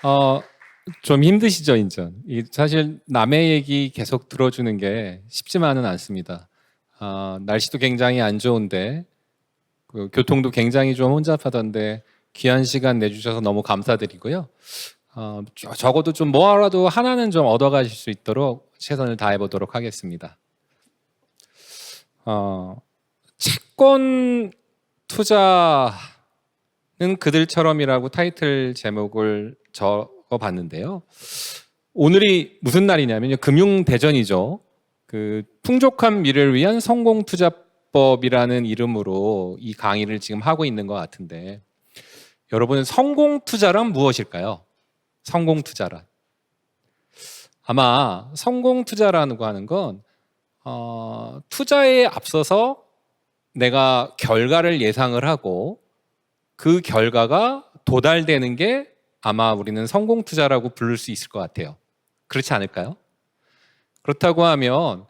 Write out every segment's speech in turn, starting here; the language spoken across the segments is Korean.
어, 좀 힘드시죠, 인전? 사실 남의 얘기 계속 들어주는 게 쉽지만은 않습니다. 날씨도 굉장히 안 좋은데, 교통도 굉장히 좀 혼잡하던데, 귀한 시간 내주셔서 너무 감사드리고요. 적어도 좀 뭐라도 하나는 좀 얻어가실 수 있도록 최선을 다해보도록 하겠습니다. 채권 투자는 그들처럼이라고 타이틀 제목을 적어봤는데요. 오늘이 무슨 날이냐면요. 금융대전이죠. 그 풍족한 미래를 위한 성공투자법이라는 이름으로 이 강의를 지금 하고 있는 것 같은데, 여러분, 성공투자란 무엇일까요? 성공투자란. 아마 성공투자라는 거 하는 건 투자에 앞서서 내가 결과를 예상을 하고 그 결과가 도달되는 게 아마 우리는 성공투자라고 부를 수 있을 것 같아요. 그렇지 않을까요? 그렇다고 하면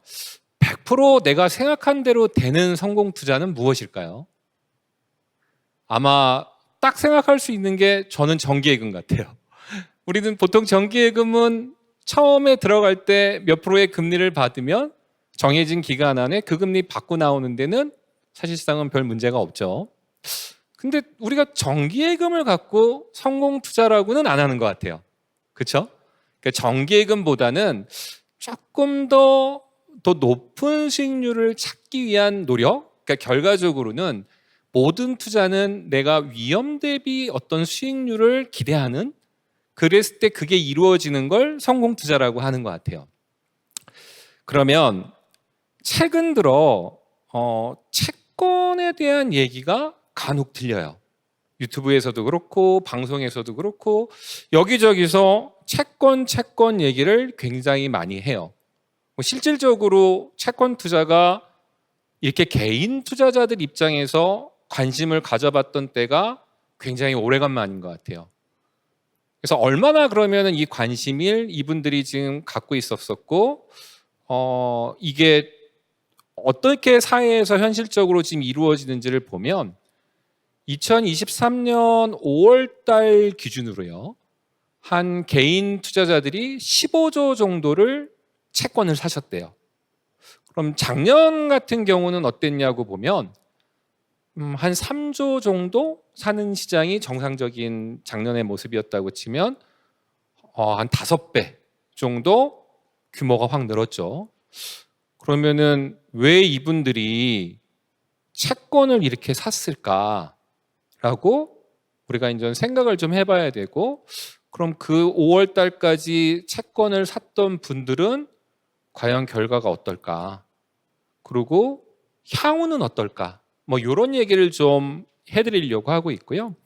100% 내가 생각한 대로 되는 성공투자는 무엇일까요? 아마 딱 생각할 수 있는 게 저는 정기예금 같아요. 우리는 보통 정기예금은 처음에 들어갈 때 몇 프로의 금리를 받으면 정해진 기간 안에 그 금리 받고 나오는 데는 사실상은 별 문제가 없죠. 근데 우리가 정기예금을 갖고 성공투자라고는 안 하는 것 같아요. 그렇죠? 그러니까 정기예금보다는 조금 더 높은 수익률을 찾기 위한 노력. 그러니까 결과적으로는 모든 투자는 내가 위험 대비 어떤 수익률을 기대하는, 그랬을 때 그게 이루어지는 걸 성공투자라고 하는 것 같아요. 그러면 최근 들어 채권에 대한 얘기가 간혹 들려요. 유튜브에서도 그렇고 방송에서도 그렇고 여기저기서 채권 얘기를 굉장히 많이 해요. 실질적으로 채권 투자가 이렇게 개인 투자자들 입장에서 관심을 가져봤던 때가 굉장히 오래간만인 것 같아요. 그래서 얼마나 그러면 이 관심을 이분들이 지금 갖고 있었었고, 이게 어떻게 사회에서 현실적으로 지금 이루어지는지를 보면 2023년 5월 달 기준으로요, 한 개인 투자자들이 15조 정도를 채권을 사셨대요. 그럼 작년 같은 경우는 어땠냐고 보면 한 3조 정도 사는 시장이 정상적인 작년의 모습이었다고 치면 한 5배 정도 규모가 확 늘었죠. 그러면은 왜 이분들이 채권을 이렇게 샀을까라고 우리가 이제 생각을 좀 해봐야 되고, 그럼 그 5월 달까지 채권을 샀던 분들은 과연 결과가 어떨까? 그리고 향후는 어떨까? 뭐 이런 얘기를 좀 해드리려고 하고 있고요.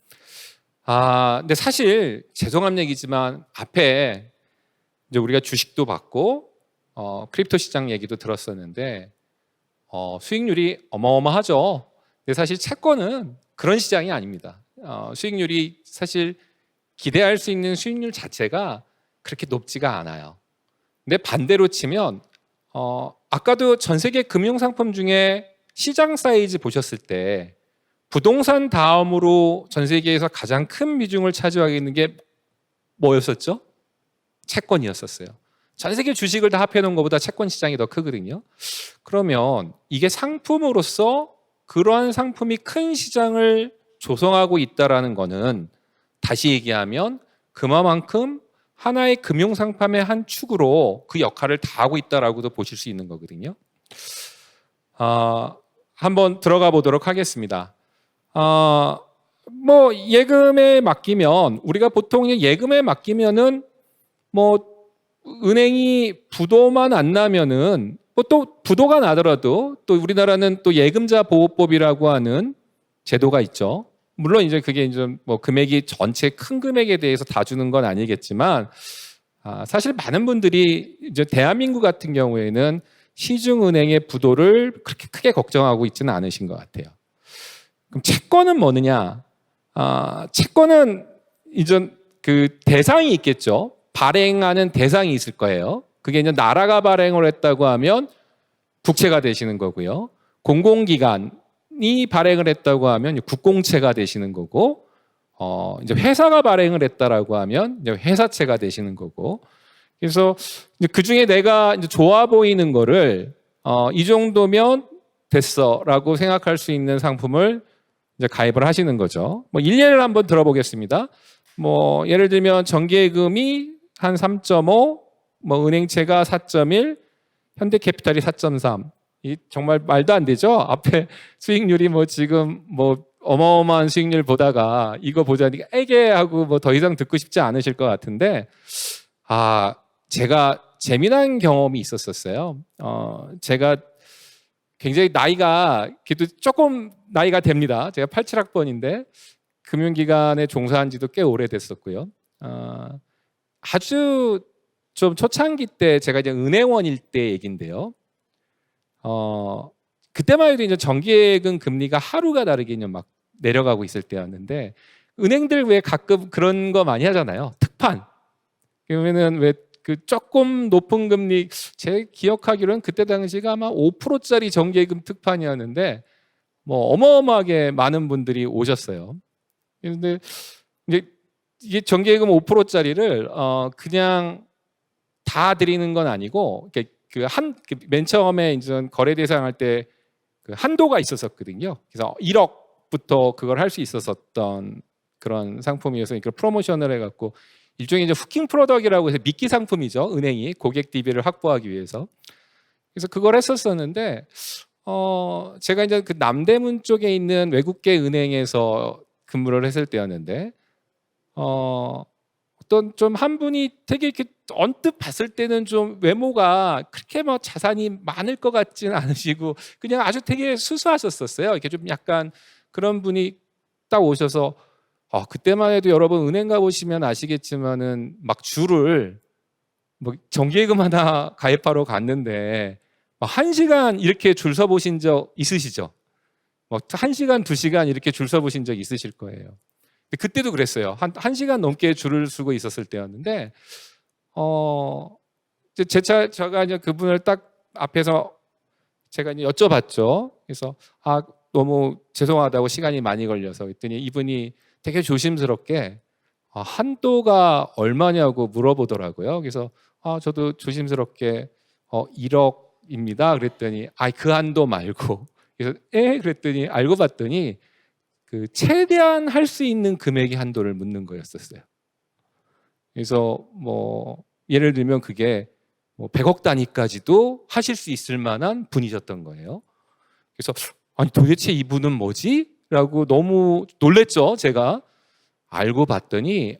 근데 사실 죄송한 얘기지만 앞에 이제 우리가 주식도 받고 크립토 시장 얘기도 들었었는데 수익률이 어마어마하죠. 근데 사실 채권은 그런 시장이 아닙니다. 수익률이 사실 기대할 수 있는 수익률 자체가 그렇게 높지가 않아요. 근데 반대로 치면 아까도 전 세계 금융상품 중에 시장 사이즈 보셨을 때 부동산 다음으로 전 세계에서 가장 큰 비중을 차지하고 있는 게 뭐였었죠? 채권이었었어요. 전 세계 주식을 다 합해놓은 것보다 채권 시장이 더 크거든요. 그러면 이게 상품으로서 그러한 상품이 큰 시장을 조성하고 있다는 거는 다시 얘기하면 그만큼 하나의 금융상품의 한 축으로 그 역할을 다하고 있다라고도 보실 수 있는 거거든요. 한번 들어가 보도록 하겠습니다. 뭐 예금에 맡기면 우리가 보통 예금에 맡기면은 뭐 은행이 부도만 안 나면은 뭐 또 부도가 나더라도 또 우리나라는 또 예금자 보호법이라고 하는 제도가 있죠. 물론 이제 그게 이제 뭐 금액이 전체 큰 금액에 대해서 다 주는 건 아니겠지만 사실 많은 분들이 이제 대한민국 같은 경우에는 시중은행의 부도를 그렇게 크게 걱정하고 있지는 않으신 것 같아요. 그럼 채권은 뭐느냐? 채권은 이제 그 대상이 있겠죠. 발행하는 대상이 있을 거예요. 그게 이제 나라가 발행을 했다고 하면 국채가 되시는 거고요. 공공기관이 발행을 했다고 하면 국공채가 되시는 거고, 이제 회사가 발행을 했다라고 하면 이제 회사채가 되시는 거고, 그래서 그 중에 내가 이제 좋아 보이는 거를 이 정도면 됐어라고 생각할 수 있는 상품을 이제 가입을 하시는 거죠. 뭐 일례를 한번 들어보겠습니다. 뭐 예를 들면 정기예금이 한 3.5, 뭐 은행채가 4.1, 현대캐피탈이 4.3. 이 정말 말도 안 되죠. 앞에 수익률이 뭐 지금 뭐 어마어마한 수익률 보다가 이거 보자니까 에게 하고 뭐 더 이상 듣고 싶지 않으실 것 같은데, 제가 재미난 경험이 있었어요. 제가 굉장히 나이가 그래도 조금 나이가 됩니다. 제가 87학번인데 금융기관에 종사한 지도 꽤 오래됐었고요. 아주 좀 초창기 때 제가 이제 은행원일 때 얘긴데요. 그때만 해도 이제 정기예금 금리가 하루가 다르게 막 내려가고 있을 때였는데, 은행들 왜 가끔 그런 거 많이 하잖아요. 특판. 그러면은 왜 그 조금 높은 금리, 제 기억하기로는 그때 당시가 아마 5%짜리 정기예금 특판이었는데 뭐 어마어마하게 많은 분들이 오셨어요. 그런데 이제 이게 정기예금 5%짜리를 그냥 다 드리는 건 아니고, 맨 처음에 이제 거래 대상 할 때 그 한도가 있었었거든요. 그래서 1억부터 그걸 할 수 있었던 그런 상품이어서 이걸 프로모션을 해갖고 일종의 이제 후킹 프로덕이라고 해서 미끼 상품이죠. 은행이 고객 DB를 확보하기 위해서. 그래서 그걸 했었었는데, 제가 이제 그 남대문 쪽에 있는 외국계 은행에서 근무를 했을 때였는데, 어떤 좀 한 분이 되게 이렇게 언뜻 봤을 때는 좀 외모가 그렇게 뭐 자산이 많을 것 같지는 않으시고 그냥 아주 되게 수수하셨었어요. 이렇게 좀 약간 그런 분이 딱 오셔서, 그때만 해도 여러분 은행 가보시면 아시겠지만은 막 줄을 뭐 정기예금 하나 가입하러 갔는데 막 1시간 이렇게 줄 서 보신 적 있으시죠? 뭐 1시간, 2시간 이렇게 줄 서 보신 적 있으실 거예요. 그때도 그랬어요. 한 시간 넘게 줄을 서고 있었을 때였는데, 제가 이제 그분을 딱 앞에서 제가 이제 여쭤봤죠. 그래서 너무 죄송하다고, 시간이 많이 걸려서. 그랬더니 이분이 되게 조심스럽게 한도가 얼마냐고 물어보더라고요. 그래서 저도 조심스럽게 1억입니다. 그랬더니 그 한도 말고. 그래서 그랬더니 알고 봤더니 그 최대한 할 수 있는 금액의 한도를 묻는 거였었어요. 그래서 뭐 예를 들면 그게 뭐 100억 단위까지도 하실 수 있을 만한 분이셨던 거예요. 그래서 도대체 이분은 뭐지? 라고 너무 놀랬죠. 제가 알고 봤더니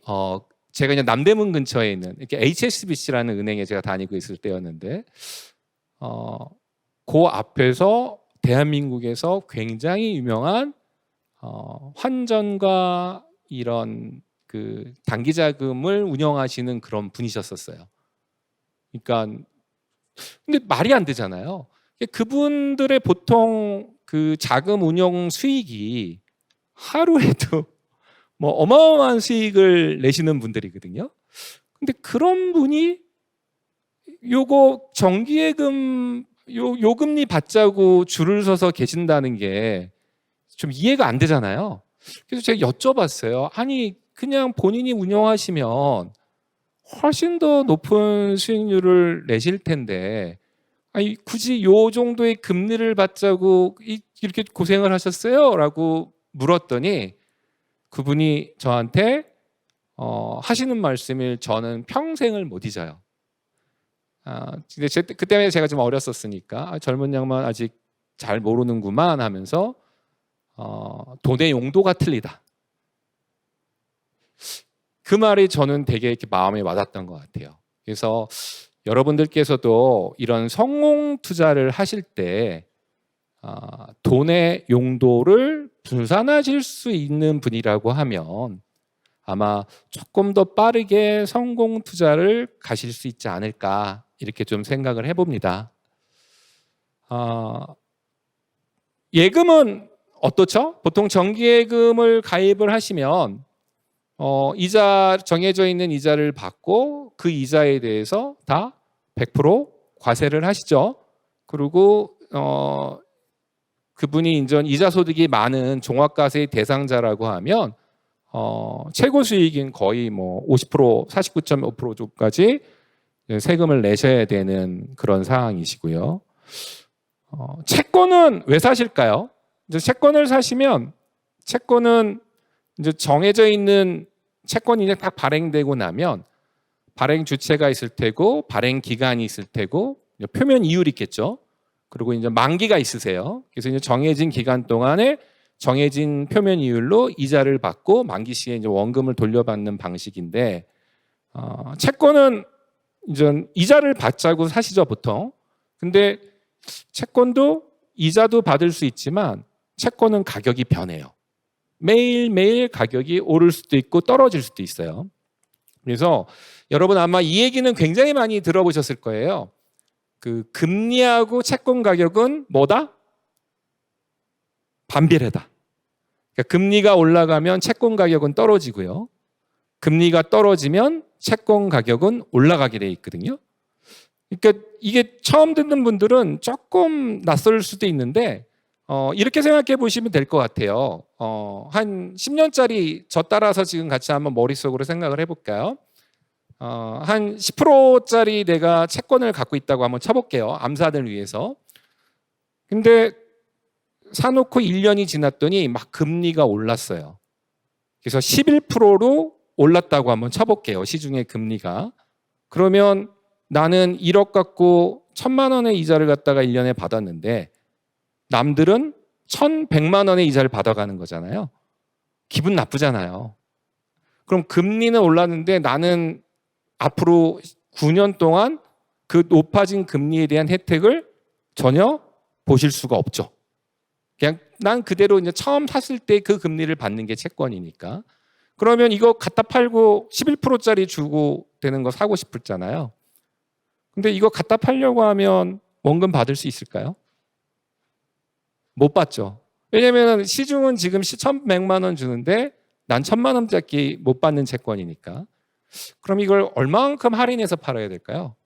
제가 그냥 남대문 근처에 있는 이렇게 HSBC라는 은행에 제가 다니고 있을 때였는데, 그 앞에서 대한민국에서 굉장히 유명한 환전과 이런 그 단기 자금을 운영하시는 그런 분이셨었어요. 그러니까 근데 말이 안 되잖아요. 그분들의 보통 그 자금 운용 수익이 하루에도 뭐 어마어마한 수익을 내시는 분들이거든요. 근데 그런 분이 요거 정기예금 요금리 받자고 줄을 서서 계신다는 게 좀 이해가 안 되잖아요. 그래서 제가 여쭤봤어요. 아니 그냥 본인이 운영하시면 훨씬 더 높은 수익률을 내실 텐데 굳이 요 정도의 금리를 받자고 이렇게 고생을 하셨어요? 라고 물었더니 그분이 저한테 하시는 말씀을 저는 평생을 못 잊어요. 근데 그때 제가 좀 어렸었으니까 젊은 양반 아직 잘 모르는구만 하면서 돈의 용도가 틀리다. 그 말이 저는 되게 이렇게 마음에 와닿았던 것 같아요. 그래서 여러분들께서도 이런 성공 투자를 하실 때 돈의 용도를 분산하실 수 있는 분이라고 하면 아마 조금 더 빠르게 성공 투자를 가실 수 있지 않을까 이렇게 좀 생각을 해봅니다. 예금은 어떻죠? 보통 정기예금을 가입을 하시면 이자 정해져 있는 이자를 받고 그 이자에 대해서 다 100% 과세를 하시죠. 그리고 그분이 인전 이자 소득이 많은 종합과세의 대상자라고 하면 최고 수익인 거의 뭐 50%, 49.5%까지 세금을 내셔야 되는 그런 상황이시고요. 채권은 왜 사실까요? 이제 채권을 사시면 채권은 이제 정해져 있는 채권이 이제 딱 발행되고 나면 발행 주체가 있을 테고 발행 기간이 있을 테고 표면 이율이 있겠죠. 그리고 이제 만기가 있으세요. 그래서 이제 정해진 기간 동안에 정해진 표면 이율로 이자를 받고 만기 시에 이제 원금을 돌려받는 방식인데 채권은 이제 이자를 받자고 사시죠 보통. 근데 채권도 이자도 받을 수 있지만 채권은 가격이 변해요. 매일매일 가격이 오를 수도 있고 떨어질 수도 있어요. 그래서 여러분 아마 이 얘기는 굉장히 많이 들어보셨을 거예요. 그 금리하고 채권 가격은 뭐다? 반비례다. 그러니까 금리가 올라가면 채권 가격은 떨어지고요. 금리가 떨어지면 채권 가격은 올라가게 돼 있거든요. 그러니까 이게 처음 듣는 분들은 조금 낯설 수도 있는데 이렇게 생각해 보시면 될 것 같아요. 한 10년짜리 저 따라서 지금 같이 한번 머릿속으로 생각을 해볼까요? 한 10%짜리 내가 채권을 갖고 있다고 한번 쳐볼게요. 암산을 위해서. 근데 사놓고 1년이 지났더니 막 금리가 올랐어요. 그래서 11%로 올랐다고 한번 쳐볼게요. 시중의 금리가. 그러면 나는 1억 갖고 1,000만 원의 이자를 갖다가 1년에 받았는데 남들은 1,100만 원의 이자를 받아가는 거잖아요. 기분 나쁘잖아요. 그럼 금리는 올랐는데 나는 앞으로 9년 동안 그 높아진 금리에 대한 혜택을 전혀 보실 수가 없죠. 그냥 난 그대로 이제 처음 샀을 때 그 금리를 받는 게 채권이니까. 그러면 이거 갖다 팔고 11%짜리 주고 되는 거 사고 싶었잖아요. 근데 이거 갖다 팔려고 하면 원금 받을 수 있을까요? 못 받죠. 왜냐하면 시중은 지금 1,100만 원 주는데 난 1,000만 원짜리 못 받는 채권이니까. 그럼 이걸 얼마만큼 할인해서 팔아야 될까요?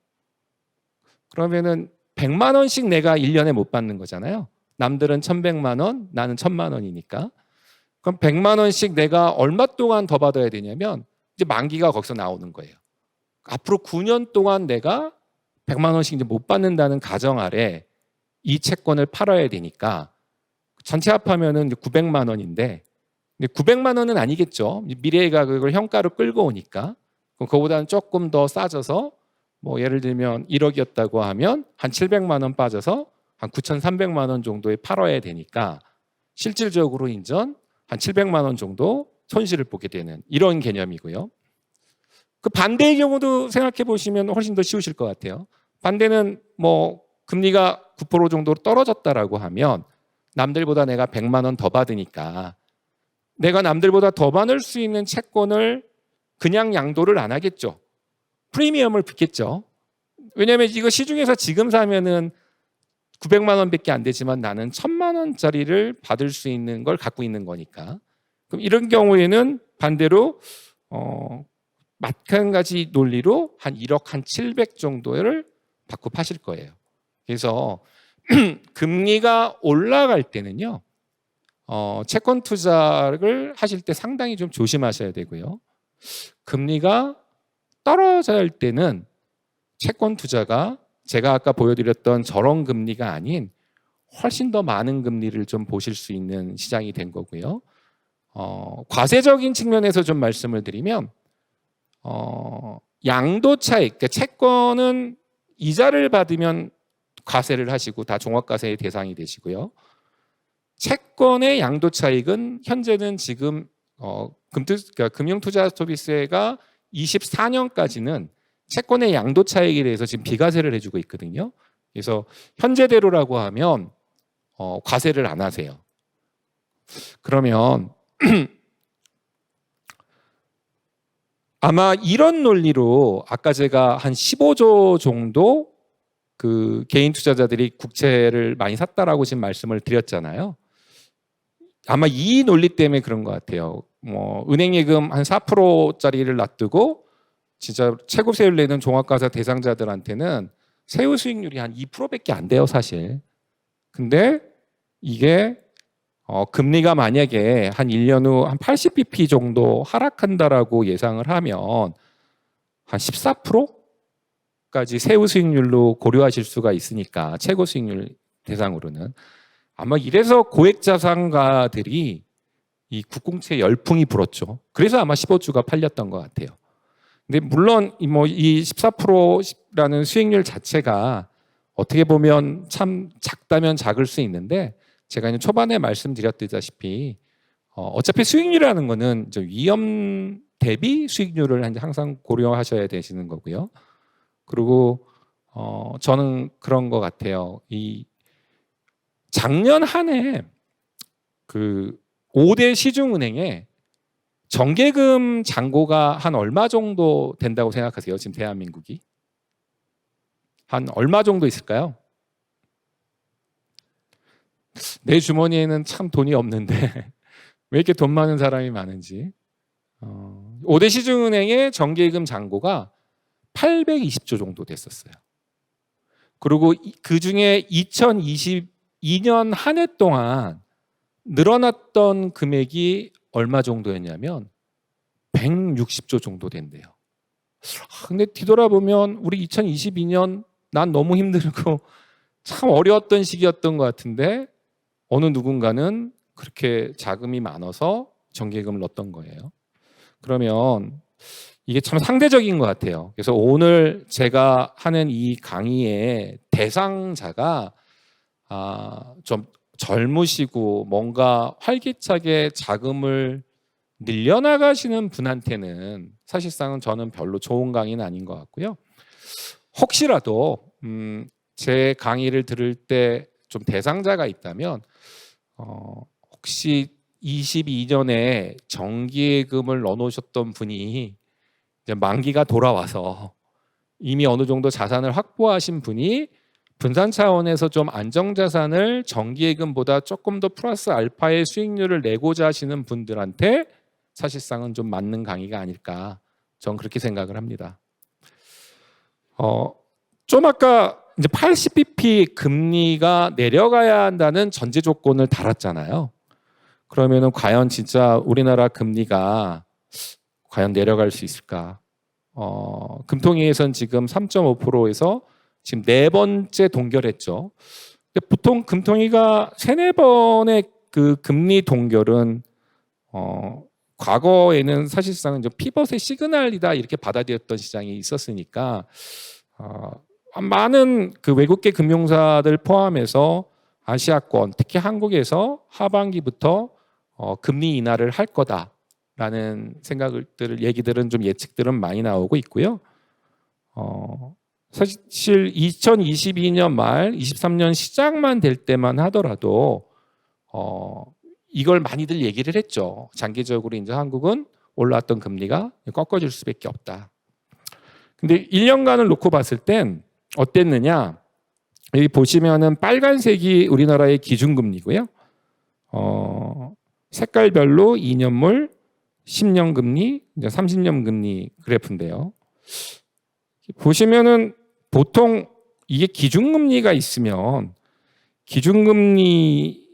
그러면은 100만 원씩 내가 1년에 못 받는 거잖아요. 남들은 1,100만 원, 나는 1,000만 원이니까. 그럼 100만 원씩 내가 얼마 동안 더 받아야 되냐면 이제 만기가 거기서 나오는 거예요. 앞으로 9년 동안 내가 100만 원씩 이제 못 받는다는 가정 아래 이 채권을 팔아야 되니까 전체 합하면은 900만 원인데 900만 원은 아니겠죠. 미래의 가격을 현가로 끌고 오니까. 그럼 그거보다는 조금 더 싸져서 뭐 예를 들면 1억이었다고 하면 한 700만 원 빠져서 한 9,300만 원 정도에 팔아야 되니까 실질적으로 인전 한 700만 원 정도 손실을 보게 되는 이런 개념이고요. 그 반대의 경우도 생각해 보시면 훨씬 더 쉬우실 것 같아요. 반대는 뭐 금리가 9% 정도로 떨어졌다라고 하면 남들보다 내가 100만 원 더 받으니까 내가 남들보다 더 받을 수 있는 채권을 그냥 양도를 안 하겠죠. 프리미엄을 붓겠죠. 왜냐하면 이거 시중에서 지금 사면은 900만 원밖에 안 되지만 나는 1,000만 원짜리를 받을 수 있는 걸 갖고 있는 거니까. 그럼 이런 경우에는 반대로 마찬가지 논리로 한 1억 한 700 정도를 받고 파실 거예요. 그래서 금리가 올라갈 때는요. 채권 투자를 하실 때 상당히 좀 조심하셔야 되고요. 금리가 떨어질 때는 채권 투자가 제가 아까 보여드렸던 저런 금리가 아닌 훨씬 더 많은 금리를 좀 보실 수 있는 시장이 된 거고요. 과세적인 측면에서 좀 말씀을 드리면 양도 차익, 그러니까 채권은 이자를 받으면 과세를 하시고 다 종합과세의 대상이 되시고요. 채권의 양도 차익은 현재는 지금 그러니까 금융투자소비세가 24년까지는 채권의 양도 차익에 대해서 지금 비과세를 해주고 있거든요. 그래서 현재대로라고 하면 과세를 안 하세요. 그러면 아마 이런 논리로 아까 제가 한 15조 정도 그 개인 투자자들이 국채를 많이 샀다라고 지금 말씀을 드렸잖아요. 아마 이 논리 때문에 그런 것 같아요. 뭐 은행 예금 한 4%짜리를 놔두고 진짜 최고세율 내는 종합과세 대상자들한테는 세후 수익률이 한 2%밖에 안 돼요, 사실. 근데 이게 금리가 만약에 한 1년 후 한 80bp 정도 하락한다라고 예상을 하면 한 14%까지 세후 수익률로 고려하실 수가 있으니까 최고 수익률 대상으로는 아마 이래서 고액 자산가들이 이 국공채 열풍이 불었죠. 그래서 아마 15주가 팔렸던 것 같아요. 근데 물론 이 14%라는 수익률 자체가 어떻게 보면 참 작다면 작을 수 있는데 제가 이제 초반에 말씀드렸다시피 어차피 수익률이라는 거는 위험 대비 수익률을 항상 고려하셔야 되시는 거고요. 그리고 저는 그런 것 같아요. 이 작년 한 해 그 5대 시중은행에 정기예금 잔고가 한 얼마 정도 된다고 생각하세요? 지금 대한민국이 한 얼마 정도 있을까요? 내 주머니에는 참 돈이 없는데 왜 이렇게 돈 많은 사람이 많은지. 5대 시중은행의 정기예금 잔고가 820조 정도 됐었어요. 그리고 그 중에 2022년 한 해 동안 늘어났던 금액이 얼마 정도였냐면 160조 정도 된대요. 근데 뒤돌아보면 우리 2022년 난 너무 힘들고 참 어려웠던 시기였던 것 같은데 어느 누군가는 그렇게 자금이 많아서 정기예금을 넣었던 거예요. 그러면 이게 참 상대적인 것 같아요. 그래서 오늘 제가 하는 이 강의의 대상자가 좀 젊으시고 뭔가 활기차게 자금을 늘려나가시는 분한테는 사실상은 저는 별로 좋은 강의는 아닌 것 같고요. 혹시라도 제 강의를 들을 때 좀 대상자가 있다면 혹시 22년에 정기예금을 넣어놓으셨던 분이 이제 만기가 돌아와서 이미 어느 정도 자산을 확보하신 분이 분산 차원에서 좀 안정자산을 정기예금보다 조금 더 플러스 알파의 수익률을 내고자 하시는 분들한테 사실상은 좀 맞는 강의가 아닐까 저는 그렇게 생각을 합니다. 좀 아까 이제 80bp 금리가 내려가야 한다는 전제 조건을 달았잖아요. 그러면은 과연 진짜 우리나라 금리가 과연 내려갈 수 있을까? 금통위에서는 지금 3.5%에서 지금 네 번째 동결했죠. 근데 보통 금통위가 세네 번의 그 금리 동결은 과거에는 사실상 이제 피벗의 시그널이다 이렇게 받아들였던 시장이 있었으니까 많은 그 외국계 금융사들 포함해서 아시아권 특히 한국에서 하반기부터 금리 인하를 할 거다라는 생각들 얘기들은 좀 예측들은 많이 나오고 있고요. 사실 2022년 말 23년 시작만 될 때만 하더라도 이걸 많이들 얘기를 했죠. 장기적으로 이제 한국은 올라왔던 금리가 꺾어질 수밖에 없다. 근데 1년간을 놓고 봤을 땐 어땠느냐? 여기 보시면은 빨간색이 우리나라의 기준금리고요. 색깔별로 2년물, 10년 금리, 30년 금리 그래프인데요. 보시면은 보통 이게 기준금리가 있으면 기준금리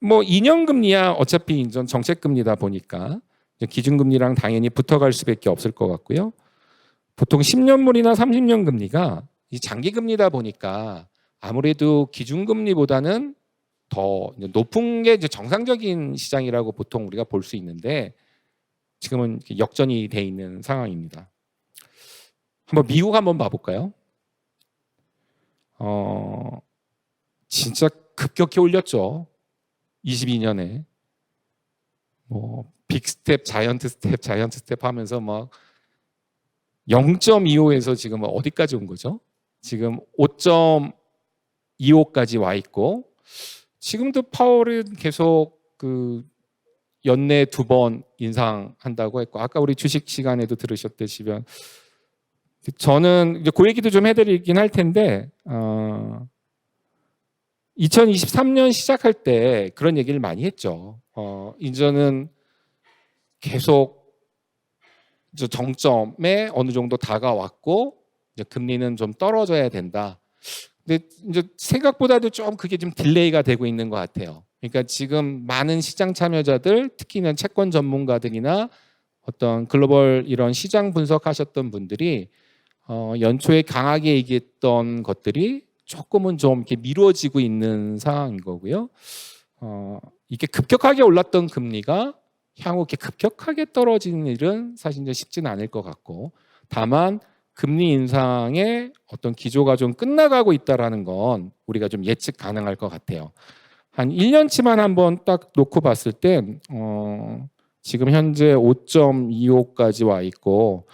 2년 금리야 어차피 정책금리다 보니까 기준금리랑 당연히 붙어갈 수밖에 없을 것 같고요. 보통 10년물이나 30년 금리가 장기금리다 보니까 아무래도 기준금리보다는 더 높은 게 이제 정상적인 시장이라고 보통 우리가 볼 수 있는데 지금은 역전이 돼 있는 상황입니다. 한번 미국 한번 봐볼까요? 진짜 급격히 올렸죠. 22년에 빅스텝, 자이언트 스텝 하면서 막 0.25에서 지금 어디까지 온 거죠? 지금 5.25까지 와 있고 지금도 파월은 계속 그 연내 2번 인상한다고 했고 아까 우리 주식 시간에도 들으셨다시피 저는 이제 그 얘기도 좀 해드리긴 할 텐데 2023년 시작할 때 그런 얘기를 많이 했죠. 이제는 계속 정점에 어느 정도 다가왔고 이제 금리는 좀 떨어져야 된다. 근데 이제 생각보다도 좀 그게 좀 딜레이가 되고 있는 것 같아요. 그러니까 지금 많은 시장 참여자들, 특히는 채권 전문가들이나 어떤 글로벌 이런 시장 분석하셨던 분들이 연초에 강하게 얘기했던 것들이 조금은 좀 이렇게 미뤄지고 있는 상황인 거고요. 이게 급격하게 올랐던 금리가 향후 이렇게 급격하게 떨어지는 일은 사실 이제 쉽지는 않을 것 같고, 다만 금리 인상의 어떤 기조가 좀 끝나가고 있다라는 건 우리가 좀 예측 가능할 것 같아요. 한 1년치만 한번 딱 놓고 봤을 때 지금 현재 5.25까지 와 있고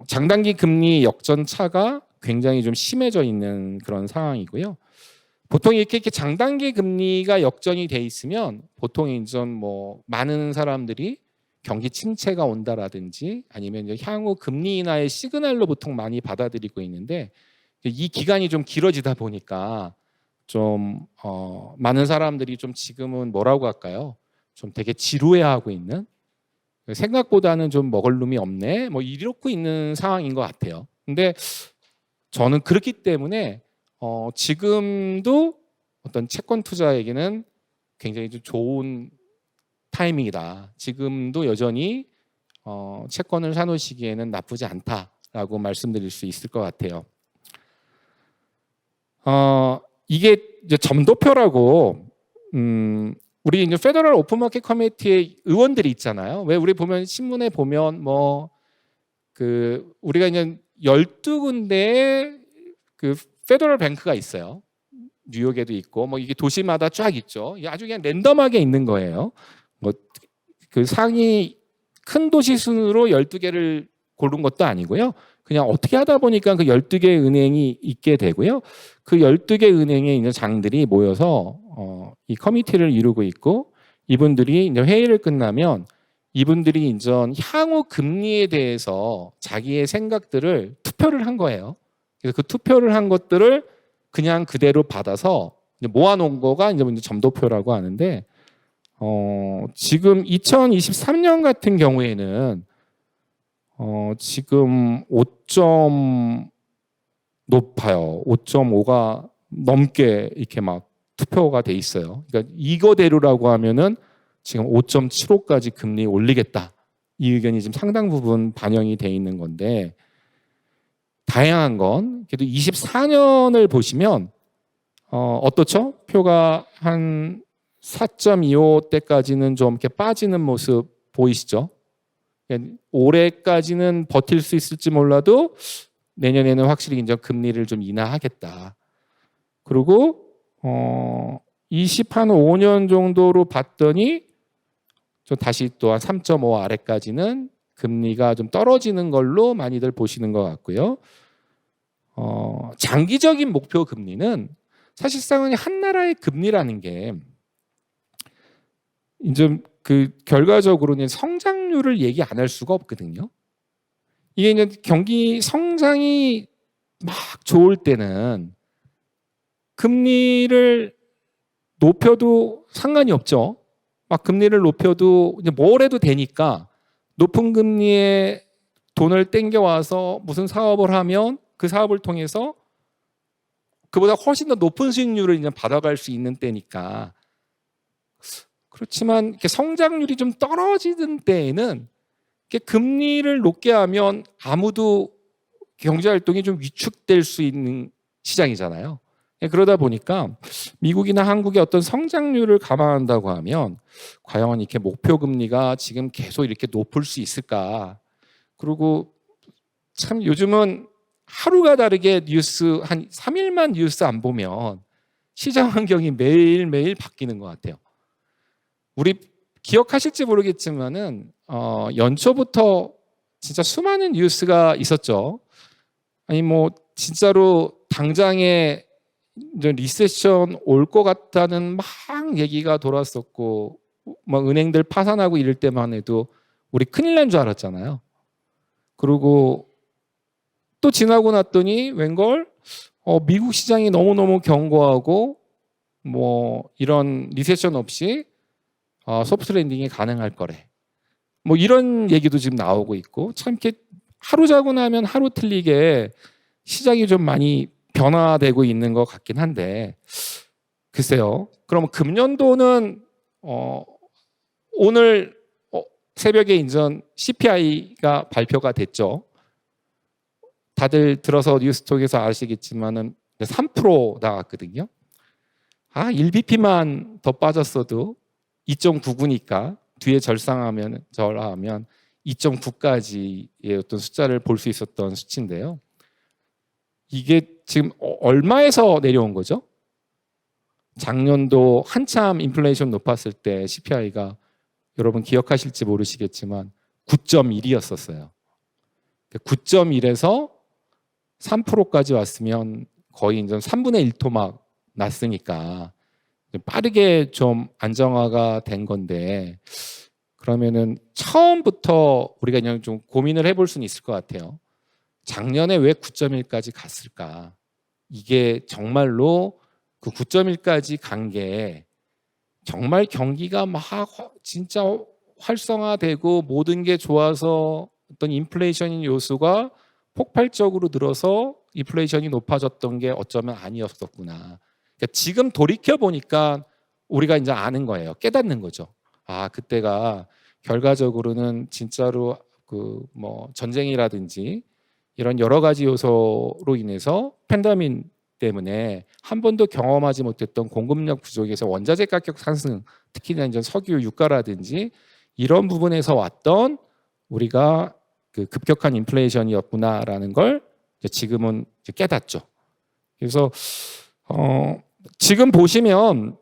장단기 금리 역전 차가 굉장히 좀 심해져 있는 그런 상황이고요. 보통 이렇게 장단기 금리가 역전이 돼 있으면 보통 이제 뭐 많은 사람들이 경기 침체가 온다라든지 아니면 이제 향후 금리 인하의 시그널로 보통 많이 받아들이고 있는데, 이 기간이 좀 길어지다 보니까 좀 많은 사람들이 좀 지금은 뭐라고 할까요? 좀 되게 지루해하고 있는, 생각보다는 좀 먹을 놈이 없네, 뭐 이렇고 있는 상황인 것 같아요. 근데 저는 그렇기 때문에 지금도 어떤 채권 투자에게는 굉장히 좀 좋은 타이밍이다. 지금도 여전히 채권을 사놓으시기에는 나쁘지 않다라고 말씀드릴 수 있을 것 같아요. 이게 이제 점도표라고 우리 이제 페더럴 오픈마켓 커미티의 의원들이 있잖아요. 왜 우리 보면 신문에 보면 뭐 그 우리가 이제 12군데의 그 페더럴 뱅크가 있어요. 뉴욕에도 있고 뭐 이게 도시마다 쫙 있죠. 이게 아주 그냥 랜덤하게 있는 거예요. 뭐 그 상위 큰 도시 순으로 12개를 고른 것도 아니고요. 그냥 어떻게 하다 보니까 그 12개 은행이 있게 되고요. 그 12개 은행에 있는 장들이 모여서 이 커미티를 이루고 있고, 이분들이 이제 회의를 끝나면 이분들이 이제 향후 금리에 대해서 자기의 생각들을 투표를 한 거예요. 그래서 그 투표를 한 것들을 그냥 그대로 받아서 이제 모아놓은 거가 이제 점도표라고 하는데, 지금 2023년 같은 경우에는 지금 5점 높아요. 5.5가 넘게 이렇게 막 투표가 돼 있어요. 그러니까 이거대로라고 하면은 지금 5.75까지 금리 올리겠다. 이 의견이 지금 상당 부분 반영이 돼 있는 건데, 다양한 건 그래도 24년을 보시면 어떻죠? 표가 한 4.25대까지는 좀 이렇게 빠지는 모습 보이시죠? 올해까지는 버틸 수 있을지 몰라도 내년에는 확실히 이제 금리를 좀 인하하겠다. 그리고 25년 정도로 봤더니 좀 다시 또 한 3.5 아래까지는 금리가 좀 떨어지는 걸로 많이들 보시는 것 같고요. 장기적인 목표 금리는 사실상은 한 나라의 금리라는 게 이제 그 결과적으로는 성장률을 얘기 안 할 수가 없거든요. 이게 이제 경기 성장이 막 좋을 때는 금리를 높여도 상관이 없죠. 막 금리를 높여도 이제 뭘 해도 되니까 높은 금리에 돈을 땡겨와서 무슨 사업을 하면 그 사업을 통해서 그보다 훨씬 더 높은 수익률을 이제 받아갈 수 있는 때니까. 그렇지만 이렇게 성장률이 좀 떨어지는 때에는 이렇게 금리를 높게 하면 아무도 경제 활동이 좀 위축될 수 있는 시장이잖아요. 그러다 보니까 미국이나 한국의 어떤 성장률을 감안한다고 하면 과연 이렇게 목표 금리가 지금 계속 이렇게 높을 수 있을까? 그리고 참 요즘은 하루가 다르게 뉴스 한 3일만 뉴스 안 보면 시장 환경이 매일매일 바뀌는 것 같아요. 우리 기억하실지 모르겠지만은 연초부터 진짜 수많은 뉴스가 있었죠. 아니 뭐 진짜로 당장에 이제 리세션 올 것 같다는 막 얘기가 돌았었고, 막 은행들 파산하고 이럴 때만 해도 우리 큰일 난 줄 알았잖아요. 그리고 또 지나고 났더니 웬걸 미국 시장이 너무너무 견고하고 뭐 이런 리세션 없이 소프트 랜딩이 가능할 거래. 뭐 이런 얘기도 지금 나오고 있고, 참 이렇게 하루 자고 나면 하루 틀리게 시장이 좀 많이 변화되고 있는 것 같긴 한데, 글쎄요. 그럼 금년도는 오늘 새벽에 인전 CPI가 발표가 됐죠. 다들 들어서 뉴스톡에서 아시겠지만은 3% 나왔거든요. 1bp만 더 빠졌어도 2.99니까 뒤에 절하면 2.9까지의 어떤 숫자를 볼 수 있었던 수치인데요. 이게 지금 얼마에서 내려온 거죠? 작년도 한참 인플레이션 높았을 때 CPI가 여러분 기억하실지 모르시겠지만 9.1이었었어요. 9.1에서 3%까지 왔으면 거의 이제 3분의 1 토막 났으니까 빠르게 좀 안정화가 된 건데, 그러면은 처음부터 우리가 그냥 좀 고민을 해볼 수는 있을 것 같아요. 작년에 왜 9.1까지 갔을까? 이게 정말로 그 9.1까지 간 게 정말 경기가 막 진짜 활성화되고 모든 게 좋아서 어떤 인플레이션 요소가 폭발적으로 늘어서 인플레이션이 높아졌던 게 어쩌면 아니었었구나. 그러니까 지금 돌이켜 보니까 우리가 이제 아는 거예요. 깨닫는 거죠. 그때가 결과적으로는 진짜로 그 뭐 전쟁이라든지 이런 여러 가지 요소로 인해서 팬데믹 때문에 한 번도 경험하지 못했던 공급력 부족에서 원자재 가격 상승, 특히나 이제 석유 유가라든지 이런 부분에서 왔던 우리가 그 급격한 인플레이션이었구나라는 걸 지금은 깨닫죠. 그래서 지금 보시면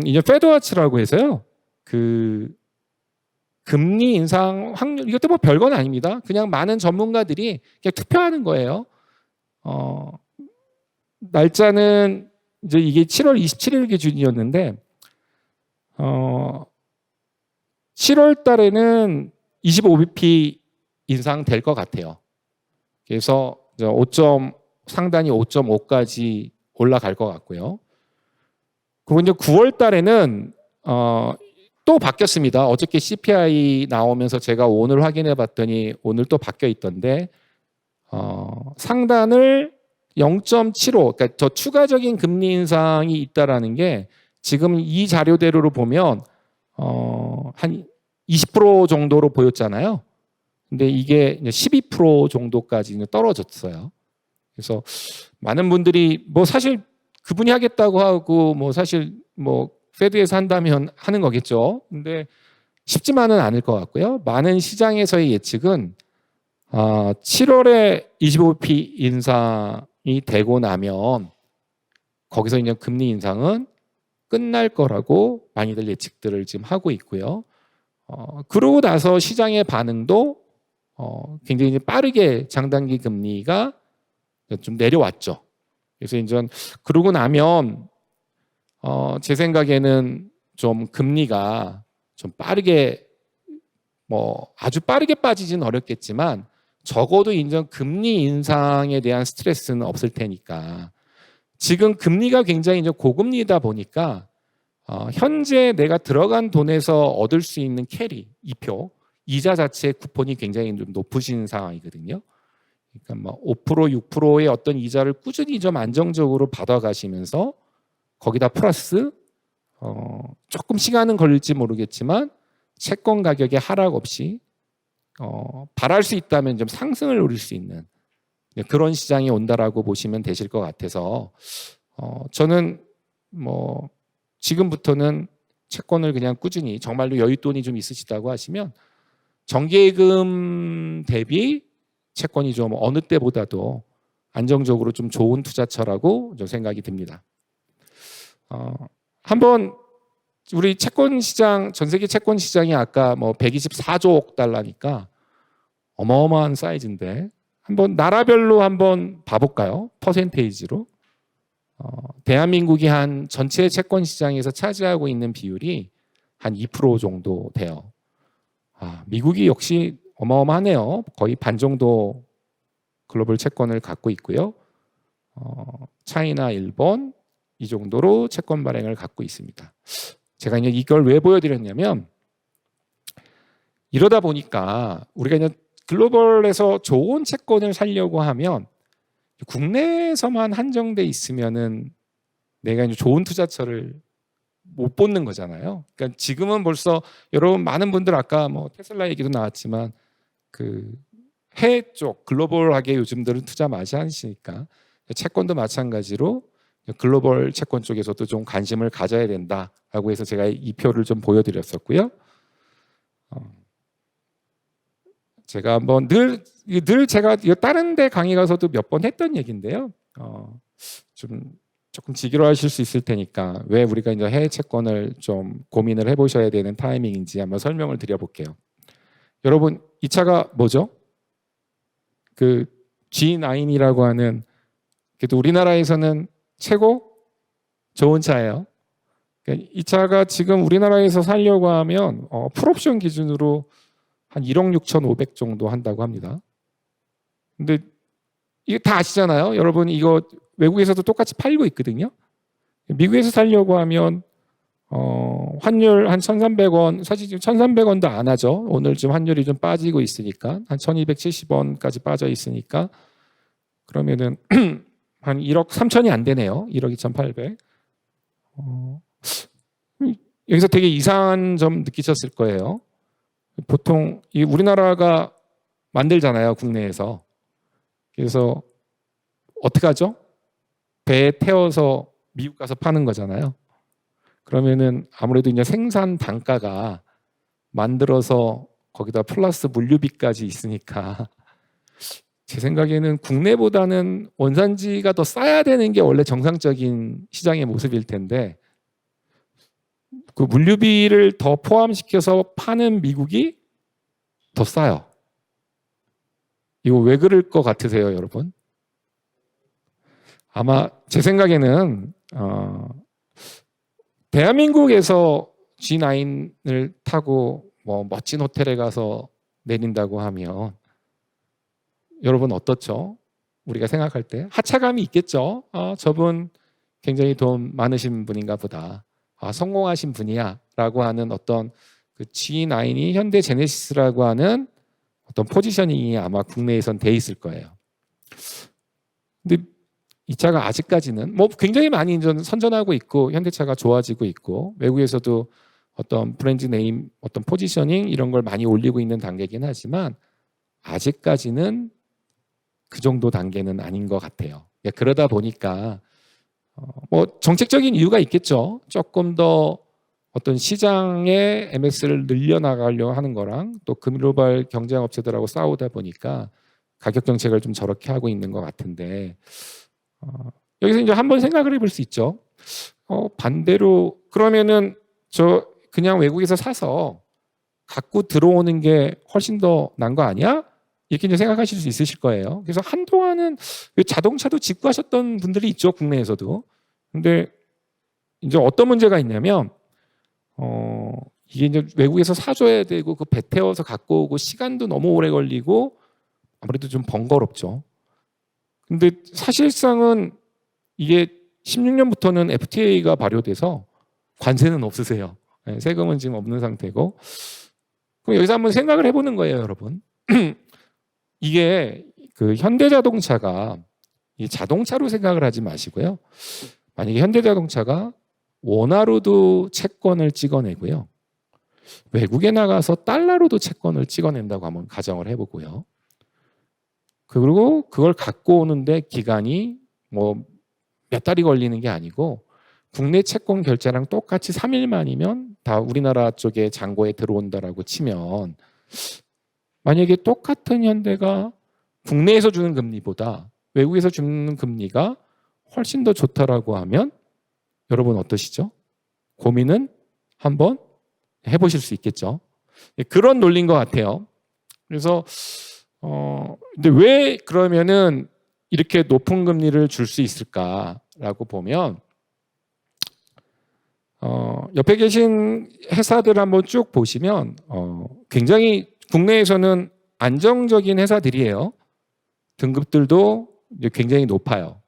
이제 페드워치라고 해서요, 그 금리 인상 확률, 이것도 뭐 별건 아닙니다. 그냥 많은 전문가들이 그냥 투표하는 거예요. 날짜는 이제 이게 7월 27일 기준이었는데 7월 달에는 25bp 인상될 것 같아요. 그래서 상단이 5.5까지 올라갈 것 같고요. 그리고 이제 9월 달에는 또 바뀌었습니다. 어저께 CPI 나오면서 제가 오늘 확인해 봤더니 오늘 또 바뀌어 있던데 상단을 0.75, 그러니까 저 추가적인 금리 인상이 있다라는 게 지금 이 자료대로로 보면 한 20% 정도로 보였잖아요. 근데 이게 12% 정도까지 떨어졌어요. 그래서 많은 분들이 뭐 사실 그분이 하겠다고 하고 뭐 사실 뭐 페드에서 한다면 하는 거겠죠. 근데 쉽지만은 않을 것 같고요. 많은 시장에서의 예측은 7월에 25p 인상이 되고 나면 거기서 이제 금리 인상은 끝날 거라고 많이들 예측들을 지금 하고 있고요. 그러고 나서 시장의 반응도 굉장히 빠르게 장단기 금리가 좀 내려왔죠. 그래서 이제 그러고 나면 제 생각에는 좀 금리가 좀 빠르게 뭐 아주 빠르게 빠지지는 어렵겠지만 적어도 이제 금리 인상에 대한 스트레스는 없을 테니까 지금 금리가 굉장히 이제 고금리다 보니까 현재 내가 들어간 돈에서 얻을 수 있는 캐리, 이표, 이자 자체의 쿠폰이 굉장히 좀 높으신 상황이거든요. 그러니까 뭐 5%, 6%의 어떤 이자를 꾸준히 좀 안정적으로 받아가시면서 거기다 플러스 조금 시간은 걸릴지 모르겠지만 채권 가격의 하락 없이 바랄 수 있다면 좀 상승을 노릴 수 있는 그런 시장이 온다라고 보시면 되실 것 같아서 저는 뭐 지금부터는 채권을 그냥 꾸준히 정말로 여윳돈이 좀 있으시다고 하시면 정기예금 대비 채권이 좀 어느 때보다도 안정적으로 좀 좋은 투자처라고 좀 생각이 듭니다. 한번 우리 채권 시장, 전 세계 채권 시장이 아까 뭐 124조 달러니까 어마어마한 사이즈인데 한번 나라별로 한번 봐볼까요? 퍼센테이지로. 대한민국이 한 전체 채권 시장에서 차지하고 있는 비율이 한 2% 정도 돼요. 미국이 역시 어마어마하네요. 거의 반 정도 글로벌 채권을 갖고 있고요. 차이나, 일본 이 정도로 채권 발행을 갖고 있습니다. 제가 이제 이걸 왜 보여드렸냐면 이러다 보니까 우리가 이제 글로벌에서 좋은 채권을 사려고 하면 국내에서만 한정돼 있으면은 내가 이제 좋은 투자처를 못 뽑는 거잖아요. 그러니까 지금은 벌써 여러분 많은 분들 아까 뭐 테슬라 얘기도 나왔지만 그 해외 쪽 글로벌하게 요즘들은 투자 많이 하시니까 채권도 마찬가지로 글로벌 채권 쪽에서도 좀 관심을 가져야 된다라고 해서 제가 이 표를 좀 보여드렸었고요. 제가 한번 늘 제가 다른 데 강의 가서도 몇 번 했던 얘기인데요. 조금 지겨워하실 수 있을 테니까 왜 우리가 이제 해외 채권을 좀 고민을 해보셔야 되는 타이밍인지 한번 설명을 드려볼게요. 여러분 이 차가 뭐죠? 그 G9이라고 하는 그래도 우리나라에서는 최고 좋은 차예요. 이 차가 지금 우리나라에서 살려고 하면 풀옵션 기준으로 한 1억 6,500 정도 한다고 합니다. 근데 이거 다 아시잖아요. 여러분 이거 외국에서도 똑같이 팔고 있거든요. 미국에서 살려고 하면 환율 한 1,300원, 사실 지금 1,300원도 안 하죠. 오늘 좀 환율이 좀 빠지고 있으니까 한 1,270원까지 빠져 있으니까 그러면은 한 1억 3천이 안 되네요. 1억 2,800. 여기서 되게 이상한 점 느끼셨을 거예요. 보통 이 우리나라가 만들잖아요, 국내에서. 그래서 어떻게 하죠? 배에 태워서 미국 가서 파는 거잖아요. 그러면은 아무래도 이제 생산 단가가 만들어서 거기다 플러스 물류비까지 있으니까 제 생각에는 국내보다는 원산지가 더 싸야 되는 게 원래 정상적인 시장의 모습일 텐데 그 물류비를 더 포함시켜서 파는 미국이 더 싸요. 이거 왜 그럴 것 같으세요, 여러분? 아마 제 생각에는 대한민국에서 G9을 타고 뭐 멋진 호텔에 가서 내린다고 하면 여러분 어떻죠? 우리가 생각할 때 하차감이 있겠죠. 저분 굉장히 돈 많으신 분인가 보다. 성공하신 분이야 라고 하는 어떤 그 G9이 현대 제네시스라고 하는 어떤 포지셔닝이 아마 국내에선 돼 있을 거예요. 근데 이 차가 아직까지는 뭐 굉장히 많이 선전하고 있고 현대차가 좋아지고 있고 외국에서도 어떤 브랜드 네임, 어떤 포지셔닝 이런 걸 많이 올리고 있는 단계긴 하지만 아직까지는 그 정도 단계는 아닌 것 같아요. 그러다 보니까 뭐 정책적인 이유가 있겠죠. 조금 더 어떤 시장의 MS를 늘려나가려고 하는 거랑 또 글로벌 경쟁 업체들하고 싸우다 보니까 가격 정책을 좀 저렇게 하고 있는 것 같은데 여기서 이제 한번 생각을 해볼 수 있죠. 반대로 그러면은 저 그냥 외국에서 사서 갖고 들어오는 게 훨씬 더 난 거 아니야? 이렇게 이제 생각하실 수 있으실 거예요. 그래서 한동안은 자동차도 직구하셨던 분들이 있죠, 국내에서도. 근데 이제 어떤 문제가 있냐면 이게 이제 외국에서 사줘야 되고 그 배 태워서 갖고 오고 시간도 너무 오래 걸리고 아무래도 좀 번거롭죠. 근데 사실상은 이게 16년부터는 FTA가 발효돼서 관세는 없으세요. 세금은 지금 없는 상태고. 그럼 여기서 한번 생각을 해보는 거예요, 여러분. 이게 그 현대자동차가 이 자동차로 생각을 하지 마시고요. 만약에 현대자동차가 원화로도 채권을 찍어내고요. 외국에 나가서 달러로도 채권을 찍어낸다고 한번 가정을 해보고요. 그리고 그걸 갖고 오는데 기간이 뭐 몇 달이 걸리는 게 아니고 국내 채권 결제랑 똑같이 3일 만이면 다 우리나라 쪽에 잔고에 들어온다라고 치면 만약에 똑같은 현대가 국내에서 주는 금리보다 외국에서 주는 금리가 훨씬 더 좋다라고 하면 여러분 어떠시죠? 고민은 한번 해보실 수 있겠죠. 그런 논리인 것 같아요. 그래서 근데 왜 그러면은 이렇게 높은 금리를 줄 수 있을까라고 보면 옆에 계신 회사들 한번 쭉 보시면 굉장히 국내에서는 안정적인 회사들이에요. 등급들도 굉장히 높아요.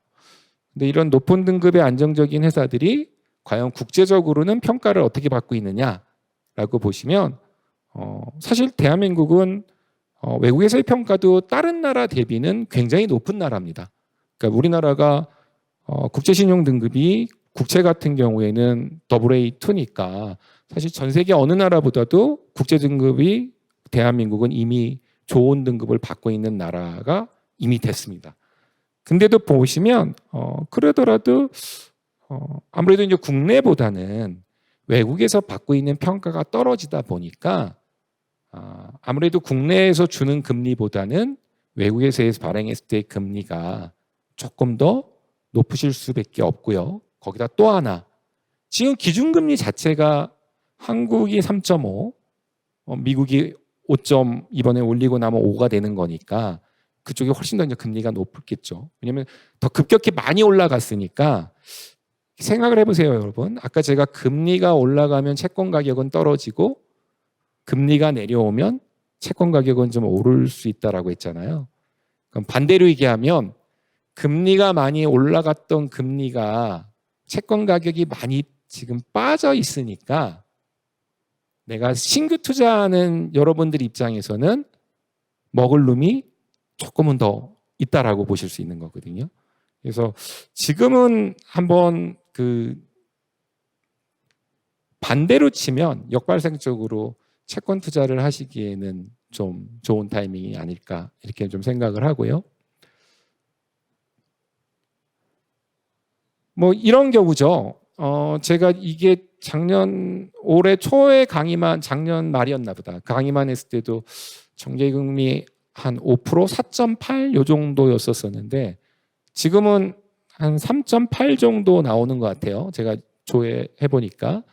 근데 이런 높은 등급의 안정적인 회사들이 과연 국제적으로는 평가를 어떻게 받고 있느냐라고 보시면 사실 대한민국은 외국에서의 평가도 다른 나라 대비는 굉장히 높은 나라입니다. 그러니까 우리나라가 국제신용 등급이 국채 같은 경우에는 AA2니까 사실 전 세계 어느 나라보다도 국제 등급이 대한민국은 이미 좋은 등급을 받고 있는 나라가 이미 됐습니다. 근데도 보시면 그러더라도 아무래도 이제 국내보다는 외국에서 받고 있는 평가가 떨어지다 보니까 아무래도 국내에서 주는 금리보다는 외국에서 발행했을 때의 금리가 조금 더 높으실 수밖에 없고요. 거기다 또 하나, 지금 기준금리 자체가 한국이 3.5, 미국이 5점 이번에 올리고 나면 5가 되는 거니까 그쪽이 훨씬 더 이제 금리가 높겠죠. 왜냐하면 더 급격히 많이 올라갔으니까 생각을 해보세요, 여러분. 아까 제가 금리가 올라가면 채권 가격은 떨어지고 금리가 내려오면 채권 가격은 좀 오를 수 있다라고 했잖아요. 그럼 반대로 얘기하면 금리가 많이 올라갔던 금리가 채권 가격이 많이 지금 빠져 있으니까 내가 신규 투자하는 여러분들 입장에서는 먹을 놈이 조금은 더 있다라고 보실 수 있는 거거든요. 그래서 지금은 한번 반대로 치면 역발상적으로 채권 투자를 하시기에는 좀 좋은 타이밍이 아닐까 이렇게 좀 생각을 하고요. 뭐 이런 경우죠. 제가 이게 올해 초에 강의만, 작년 말이었나 보다. 강의만 했을 때도 정기금리 한 5%, 4.8 요 정도였었는데 지금은 한 3.8 정도 나오는 것 같아요. 제가 조회해 보니까.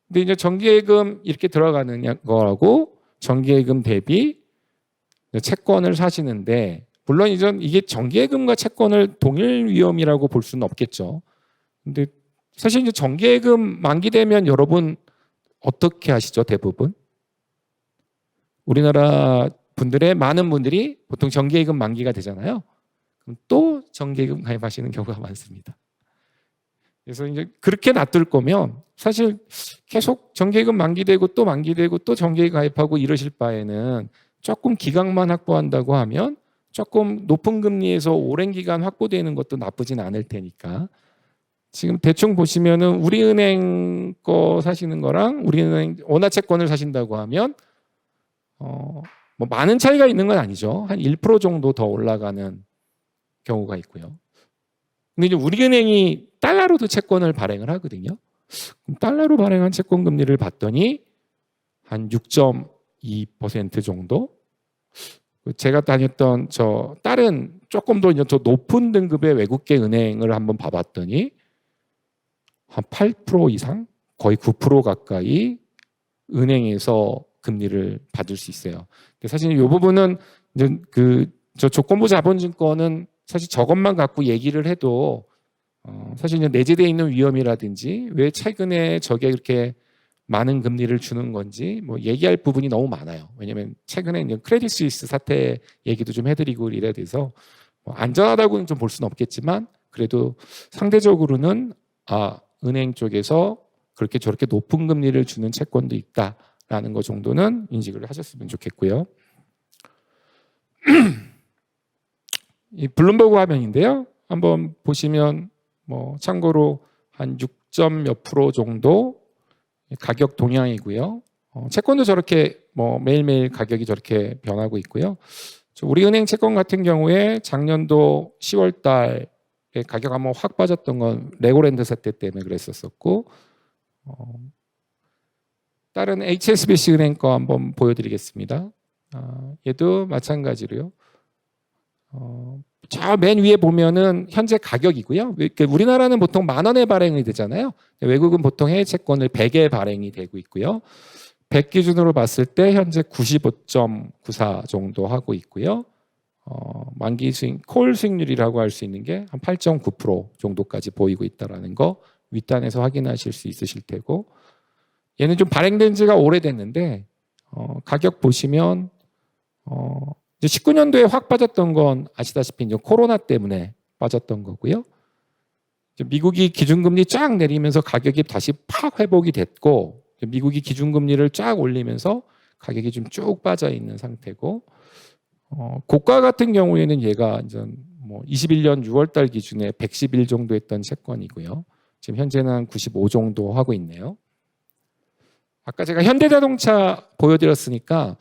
근데 이제 정기예금 이렇게 들어가는 거라고 정기예금 대비 채권을 사시는데, 물론 이게 정기예금과 채권을 동일 위험이라고 볼 수는 없겠죠. 근데 사실 이제 정기예금 만기되면 여러분 어떻게 하시죠? 대부분 우리나라 분들의 많은 분들이 보통 정기예금 만기가 되잖아요. 그럼 또 정기예금 가입하시는 경우가 많습니다. 그래서 이제 그렇게 놔둘 거면 사실 계속 정기예금 만기되고 또 만기되고 또 정기예금 가입하고 이러실 바에는 조금 기간만 확보한다고 하면 조금 높은 금리에서 오랜 기간 확보되는 것도 나쁘진 않을 테니까, 지금 대충 보시면은 우리은행 거 사시는 거랑 우리은행 원화채권을 사신다고 하면 뭐 많은 차이가 있는 건 아니죠. 한 1% 정도 더 올라가는 경우가 있고요. 근데 이제 우리은행이 달러로도 채권을 발행을 하거든요. 그럼 달러로 발행한 채권 금리를 봤더니 한 6.2% 정도. 제가 다녔던 다른 조금 더 높은 등급의 외국계 은행을 한번 봐봤더니 한 8% 이상, 거의 9% 가까이 은행에서 금리를 받을 수 있어요. 근데 사실 이 부분은 이제 조건부 자본증권은 사실 저것만 갖고 얘기를 해도 사실 이제 내재되어 있는 위험이라든지 왜 최근에 저게 이렇게 많은 금리를 주는 건지 뭐 얘기할 부분이 너무 많아요. 왜냐하면 최근에 이제 크레딧 스위스 사태 얘기도 좀 해드리고 이래야 돼서 뭐 안전하다고는 좀 볼 수는 없겠지만 그래도 상대적으로는 은행 쪽에서 그렇게 저렇게 높은 금리를 주는 채권도 있다라는 것 정도는 인식을 하셨으면 좋겠고요. 이 블룸버그 화면인데요. 한번 보시면 뭐 참고로 한 6점 몇 프로 정도 가격 동향이고요. 채권도 저렇게 뭐 매일매일 가격이 저렇게 변하고 있고요. 우리은행 채권 같은 경우에 작년도 10월 달에 가격 한번 확 빠졌던 건 레고랜드 사태 때문에 그랬었고, 다른 HSBC 은행 거 한번 보여드리겠습니다. 얘도 마찬가지로요. 저 맨 위에 보면은 현재 가격이고요. 우리나라는 보통 10,000원에 발행이 되잖아요. 외국은 보통 해외 채권을 100에 발행이 되고 있고요. 100 기준으로 봤을 때 현재 95.94 정도 하고 있고요. 만기 수익, 콜 수익률이라고 할 수 있는 게 한 8.9% 정도까지 보이고 있다는 거 윗단에서 확인하실 수 있으실 테고, 얘는 좀 발행된 지가 오래됐는데 가격 보시면 이제 19년도에 확 빠졌던 건 아시다시피 이제 코로나 때문에 빠졌던 거고요. 미국이 기준금리 쫙 내리면서 가격이 다시 팍 회복이 됐고, 미국이 기준금리를 쫙 올리면서 가격이 좀 쭉 빠져 있는 상태고, 고가 같은 경우에는 얘가 이제 뭐 21년 6월 달 기준에 111 정도 했던 채권이고요. 지금 현재는 한 95 정도 하고 있네요. 아까 제가 현대자동차 보여드렸으니까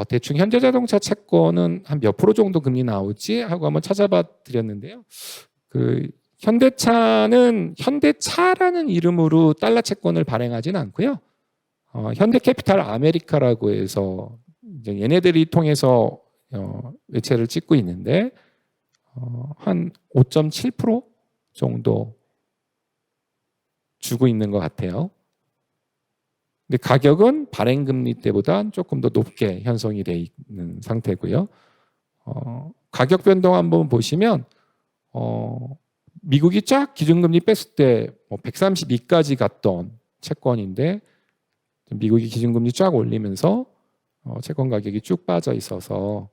대충 현대자동차 채권은 한 몇 프로 정도 금리 나오지 하고 한번 찾아봐 드렸는데요. 그 현대차는 현대차라는 이름으로 달러 채권을 발행하지는 않고요. 현대캐피탈 아메리카라고 해서 이제 얘네들이 통해서 외채를 찍고 있는데 한 5.7% 정도 주고 있는 것 같아요. 근데 가격은 발행금리 때보다 조금 더 높게 형성이 되어 있는 상태고요. 가격 변동 한번 보시면 미국이 쫙 기준금리 뺐을 때 132까지 갔던 채권인데 미국이 기준금리 쫙 올리면서 채권 가격이 쭉 빠져 있어서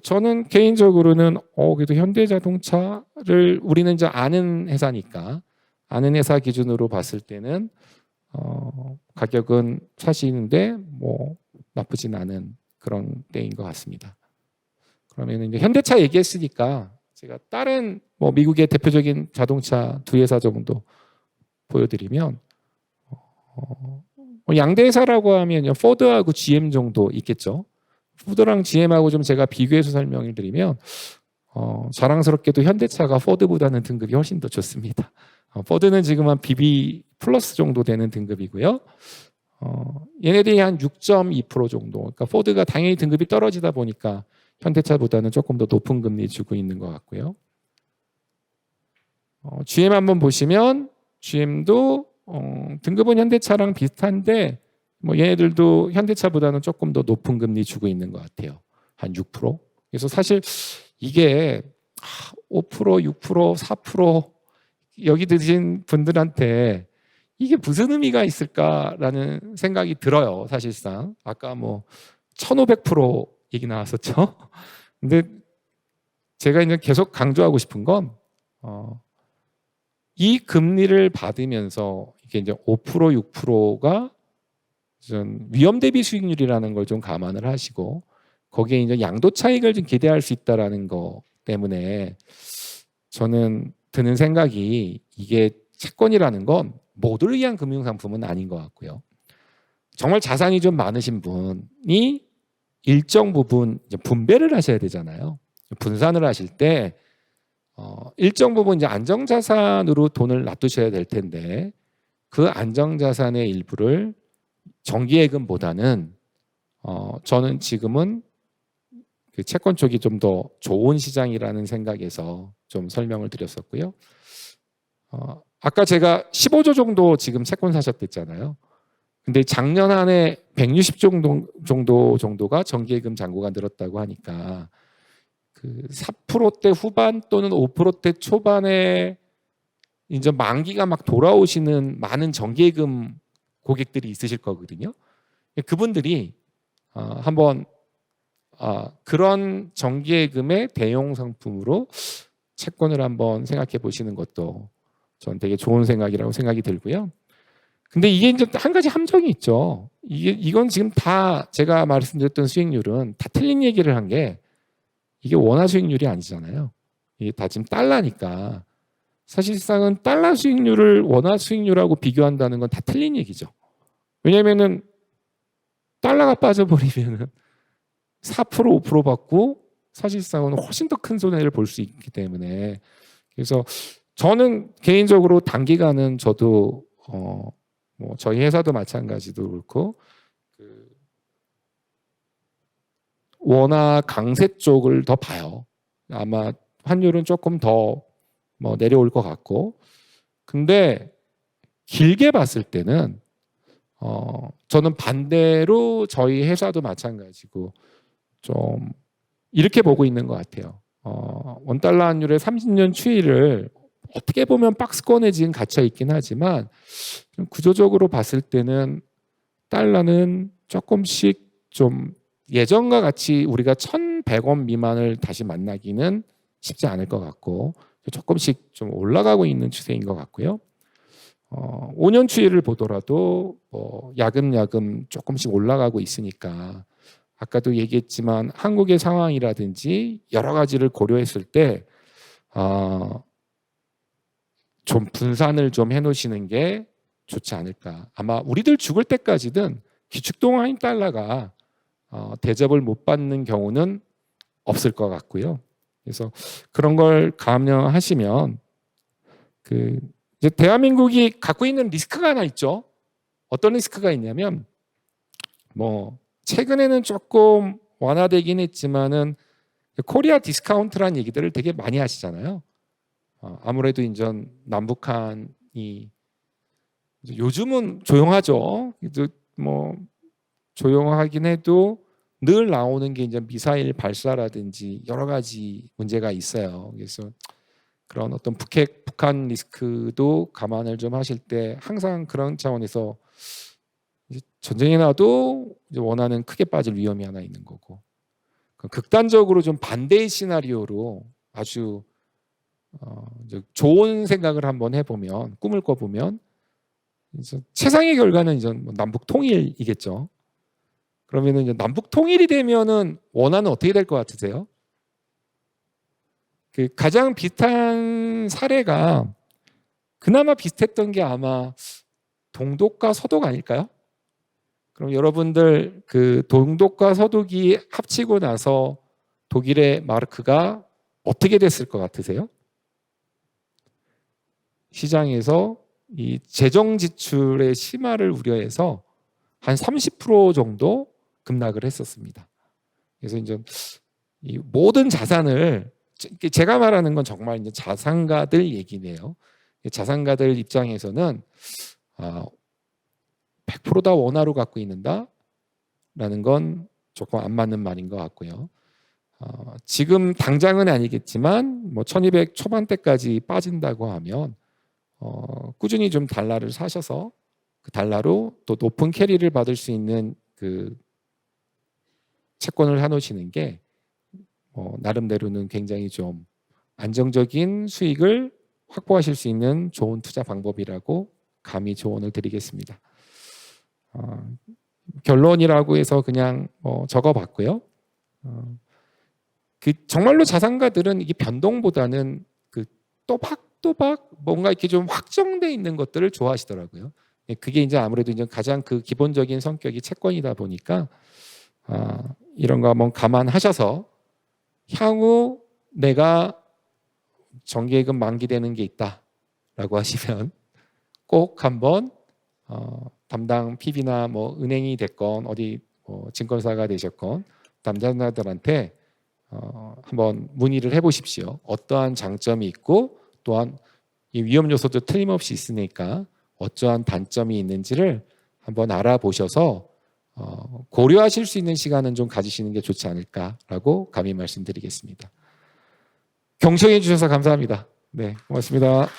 저는 개인적으로는 그래도 현대자동차를 우리는 이제 아는 회사니까 아는 회사 기준으로 봤을 때는 가격은 사시는데 뭐 나쁘진 않은 그런 때인 것 같습니다. 그러면 이제 현대차 얘기했으니까 제가 다른 뭐 미국의 대표적인 자동차 두 회사 정도 보여드리면 양대 회사라고 하면 포드하고 GM 정도 있겠죠. 포드랑 GM하고 좀 제가 비교해서 설명을 드리면 자랑스럽게도 현대차가 포드보다는 등급이 훨씬 더 좋습니다. 포드는 지금 한 BB 플러스 정도 되는 등급이고요. 얘네들이 한 6.2% 정도. 그러니까 포드가 당연히 등급이 떨어지다 보니까 현대차보다는 조금 더 높은 금리 주고 있는 것 같고요. GM 한번 보시면 GM도 등급은 현대차랑 비슷한데 뭐 얘네들도 현대차보다는 조금 더 높은 금리 주고 있는 것 같아요. 한 6%. 그래서 사실 이게 5%, 6%, 4% 여기 드신 분들한테 이게 무슨 의미가 있을까라는 생각이 들어요. 사실상 아까 뭐 1500% 얘기 나왔었죠. 근데 제가 이제 계속 강조하고 싶은 건 이 금리를 받으면서 이게 이제 5%, 6%가 위험 대비 수익률이라는 걸 좀 감안을 하시고 거기에 이제 양도 차익을 좀 기대할 수 있다라는 거 때문에 저는 드는 생각이 이게 채권이라는 건 모두를 위한 금융상품은 아닌 것 같고요. 정말 자산이 좀 많으신 분이 일정 부분 이제 분배를 하셔야 되잖아요. 분산을 하실 때 일정 부분 이제 안정자산으로 돈을 놔두셔야 될 텐데 그 안정자산의 일부를 정기예금보다는 저는 지금은 그 채권 쪽이 좀 더 좋은 시장이라는 생각에서 좀 설명을 드렸었고요. 아까 제가 15조 정도 지금 채권 사셨댔잖아요. 근데 작년 한 해 160 정도가 정기예금 잔고가 늘었다고 하니까 그 4%대 후반 또는 5%대 초반에 이제 만기가 막 돌아오시는 많은 정기예금 고객들이 있으실 거거든요. 그분들이 한번 그런 정기예금의 대용 상품으로 채권을 한번 생각해 보시는 것도 전 되게 좋은 생각이라고 생각이 들고요. 근데 이게 이제 한 가지 함정이 있죠. 이건 지금 다 제가 말씀드렸던 수익률은 다 틀린 얘기를 한 게 이게 원화 수익률이 아니잖아요. 이게 다 지금 달러니까 사실상은 달러 수익률을 원화 수익률하고 비교한다는 건 다 틀린 얘기죠. 왜냐면은 달러가 빠져버리면은 4%, 5% 받고 사실상은 훨씬 더 큰 손해를 볼 수 있기 때문에 그래서 저는 개인적으로 단기간은 저도 뭐 저희 회사도 마찬가지도 그렇고 그 원화 강세 쪽을 더 봐요. 아마 환율은 조금 더 뭐 내려올 것 같고 근데 길게 봤을 때는 저는 반대로 저희 회사도 마찬가지고 좀 이렇게 보고 있는 것 같아요. 원달러 환율의 30년 추이를 어떻게 보면 박스권에 지금 갇혀 있긴 하지만 좀 구조적으로 봤을 때는 달러는 조금씩 좀 예전과 같이 우리가 1,100원 미만을 다시 만나기는 쉽지 않을 것 같고 조금씩 좀 올라가고 있는 추세인 것 같고요. 5년 추이를 보더라도 뭐 야금야금 조금씩 올라가고 있으니까 아까도 얘기했지만 한국의 상황이라든지 여러 가지를 고려했을 때 좀 분산을 좀 해놓으시는 게 좋지 않을까. 아마 우리들 죽을 때까지는 기축통화인 달러가 대접을 못 받는 경우는 없을 것 같고요. 그래서 그런 걸 감안하시면 이제 대한민국이 갖고 있는 리스크가 하나 있죠. 어떤 리스크가 있냐면 최근에는 조금 완화되긴 했지만은 코리아 디스카운트라는 얘기들을 되게 많이 하시잖아요. 아무래도 이제 남북한이 요즘은 조용하죠. 조용하긴 해도 늘 나오는 게 이제 미사일 발사라든지 여러 가지 문제가 있어요. 그래서 그런 어떤 북한 리스크도 감안을 좀 하실 때 항상 그런 차원에서 전쟁이 나도 원하는 크게 빠질 위험이 하나 있는 거고, 극단적으로 좀 반대의 시나리오로 아주 좋은 생각을 한번 해보면, 꿈을 꿔보면 최상의 결과는 이제 남북 통일이겠죠. 그러면은 이제 남북 통일이 되면은 원화는 어떻게 될 것 같으세요? 가장 비슷한 사례가 그나마 비슷했던 게 아마 동독과 서독 아닐까요? 그럼 여러분들 동독과 서독이 합치고 나서 독일의 마르크가 어떻게 됐을 것 같으세요? 시장에서 이 재정 지출의 심화를 우려해서 한 30% 정도 급락을 했었습니다. 그래서 이제 이 모든 자산을, 제가 말하는 건 정말 이제 자산가들 얘기네요. 자산가들 입장에서는 100% 다 원화로 갖고 있는다라는 건 조금 안 맞는 말인 것 같고요. 지금 당장은 아니겠지만 1200 초반대까지 빠진다고 하면 꾸준히 좀 달러를 사셔서 그 달러로 또 높은 캐리를 받을 수 있는 채권을 사놓으시는 게 나름대로는 굉장히 좀 안정적인 수익을 확보하실 수 있는 좋은 투자 방법이라고 감히 조언을 드리겠습니다. 결론이라고 해서 그냥 적어봤고요. 정말로 자산가들은 이게 변동보다는 또박또박 뭔가 이렇게 좀 확정돼 있는 것들을 좋아하시더라고요. 그게 이제 아무래도 이제 가장 기본적인 성격이 채권이다 보니까 이런 거 한번 감안하셔서 향후 내가 정기예금 만기되는 게 있다라고 하시면 꼭 한번 담당 PB나 은행이 됐건 어디 증권사가 되셨건 담당자들한테 한번 문의를 해보십시오. 어떠한 장점이 있고 또한 이 위험 요소도 틀림없이 있으니까 어떠한 단점이 있는지를 한번 알아보셔서 고려하실 수 있는 시간은 좀 가지시는 게 좋지 않을까라고 감히 말씀드리겠습니다. 경청해 주셔서 감사합니다. 네, 고맙습니다.